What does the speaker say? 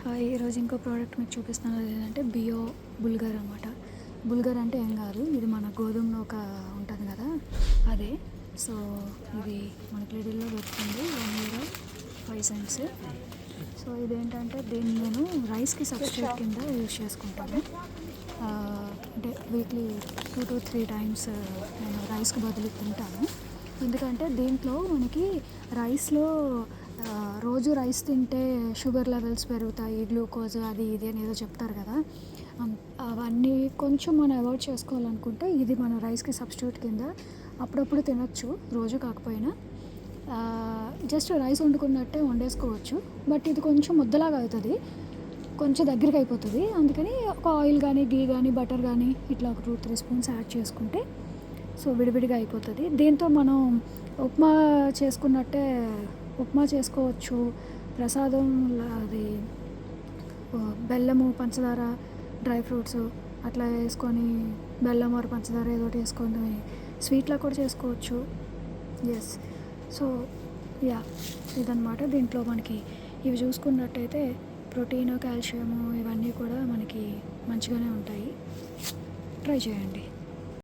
ఈరోజు ఇంకో ప్రోడక్ట్ మీకు చూపిస్తున్నది ఏంటంటే బియో బుల్గర్ అనమాట. బుల్గర్ అంటే ఏం కాదు, ఇది మన గోధుమ నూక ఉంటుంది కదా అదే. సో ఇది మనకి లిడిల్లో దొరుకుతుంది, 1 euro 5 cents. సో ఇదేంటంటే దీన్ని నేను రైస్కి సబ్స్టిట్యూట్ కింద యూజ్ చేసుకుంటాను. అంటే వీక్లీ 2 to 3 times నేను రైస్కి బదులు తింటాను. ఎందుకంటే దీంట్లో మనకి రైస్లో రోజు రైస్ తింటే షుగర్ లెవెల్స్ పెరుగుతాయి, గ్లూకోజ్ అది ఇది అని ఏదో చెప్తారు కదా. అవన్నీ కొంచెం మనం అవాయిడ్ చేసుకోవాలనుకుంటే ఇది మన రైస్కి సబ్స్టిట్యూట్ కింద అప్పుడప్పుడు తినొచ్చు, రోజు కాకపోయినా. జస్ట్ రైస్ వండుకున్నట్టే వండేసుకోవచ్చు. బట్ ఇది కొంచెం ముద్దలాగా అవుతుంది, కొంచెం దగ్గరికి అయిపోతుంది. అందుకని ఒక ఆయిల్ కానీ గీ కానీ బటర్ కానీ ఇట్లా ఒక 2-3 spoons యాడ్ చేసుకుంటే సో విడివిడిగా అయిపోతుంది. దీంతో మనం ఉప్మా చేసుకున్నట్టే ఉప్మా చేసుకోవచ్చు. ప్రసాదం అది బెల్లము పంచదార డ్రై ఫ్రూట్స్ అట్లా వేసుకొని బెల్లం ఆర్ పంచదార ఏదో ఒకటి వేసుకొని స్వీట్లా కూడా చేసుకోవచ్చు. ఎస్, సో ఇదన్నమాట. దీంట్లో మనకి ఇవి చూసుకున్నట్టయితే ప్రోటీన్, కాల్షియము ఇవన్నీ కూడా మనకి మంచిగానే ఉంటాయి. ట్రై చేయండి.